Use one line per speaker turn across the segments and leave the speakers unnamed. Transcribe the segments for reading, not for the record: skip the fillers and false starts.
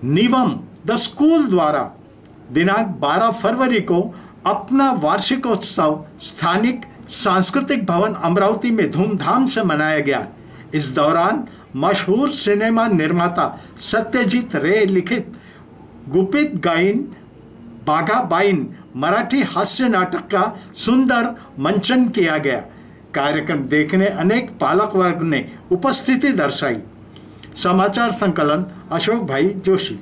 निवम the school द्वारा दिनांक 12 फरवरी को अपना वार्षिकोत्सव स्थानिक सांस्कृतिक भवन अमरावती में धूमधाम से मनाया गया। इस दौरान मशहूर सिनेमा निर्माता सत्यजीत रे लिखित गुपित गायन बाघाबाईन मराठी हास्य नाटक का सुंदर मंचन किया गया। कार्यक्रम देखने अनेक पालक वर्ग ने उपस्थिति दर्शाई। समाचार संकलन अशोक भाई जोशी।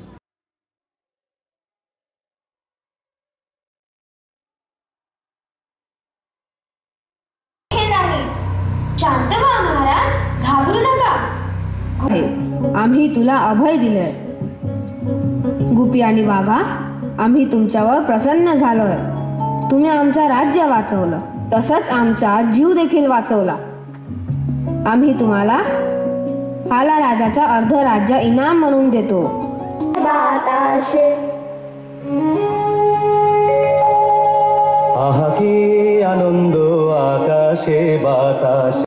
शांत व्हा महाराज, घाबरू नका।
आम्ही तुला अभय दिले। गुपी आणि वाघा, आम्ही तुमच्यावर प्रसन्न झालोय। तुम्ही आमचं राज्य वाचवलं, तसंच आमचा जीव देखील वाचवला। आम्ही तुम्हाला हाला राजाचा अर्ध राज्य इनाम म्हणून देतो।
बाताशे
आहा की आनंद आकाशे बाताशे,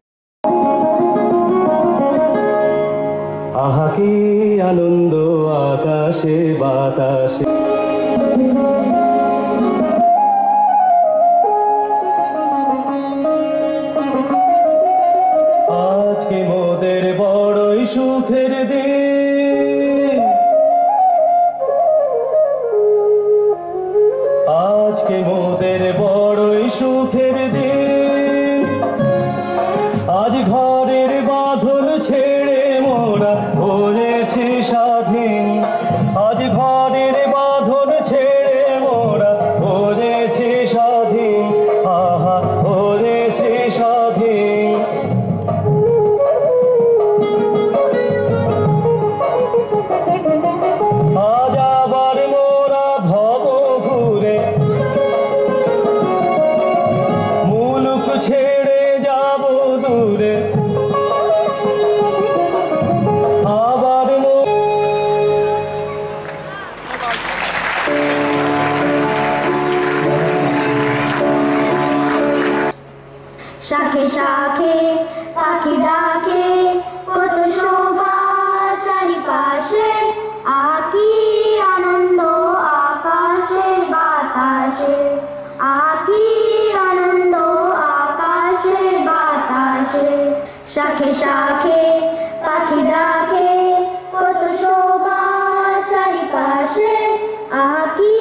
आहा की आनंद आकाशे बाताशे। आज के मोদের বড়ই সুখের দিন, आज के মোদের বড়ই সুখের দিন। আজ ঘরের বাঁধন ছেড়ে মোরা হয়েছি স্বাধীন। আজ ঘরের বাঁধন ছেড়ে মোরা হয়েছি স্বাধীন। আহা হয়েছি স্বাধীন। আজ আবার মোরা ভব ঘুরে মুলুক ছেড়ে যাব দূরে। আবার
শাখে শাখে পাখি ডাকে, কত শোভা চারিপাশে। আকি আনন্দ আকাশে বাতাসে, আকি আনন্দ আকাশে বাতাসে। শাখে শাখে পাখি ডাকে, কত শোভা চারিপাশে। আকি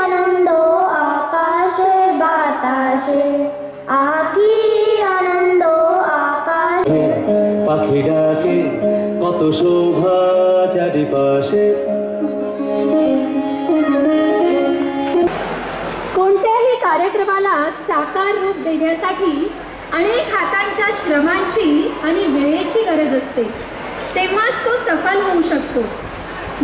আনন্দ আকাশে বাতাসে, আকি আনন্দ আকাশে।
পাখি ডাকে কত শোভা চারিপাশে।
कोणत्याही कार्यक्रमाला साकार रूप देण्यासाठी अनेक हातांच्या श्रमांची आणि वेळेची गरज असते, तेव्हाच तो सफल होऊ शकतो।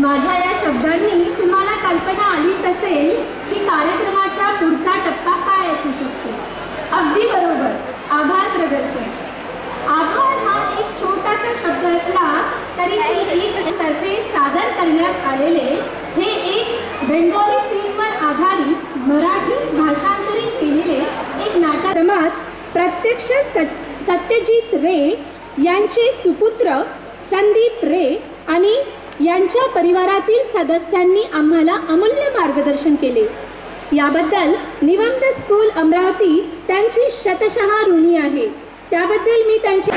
माझ्या या शब्दांनी तुम्हाला कल्पना आलीच असेल की कार्यक्रमाचा पुढचा टप्पा काय असू शकतो। अगदी बरोबर, आभार प्रदर्शन। आभार हा एक छोटासा शब्द असला तरी तर्फे सादर करण्यात आलेले हे एक बेंगॉली फिल्मवर आधारित मराठी भाषांतरित केलेले एक नाटकात प्रत्यक्ष सत्यजित रे यांचे सुपुत्र संदीप रे आणि यांच्या परिवारातील सदस्यांनी आम्हाला अमूल्य मार्गदर्शन केले। याबद्दल निवम द स्कूल अमरावती त्यांची शतशः ऋणी आहे। त्याबद्दल मी त्यांची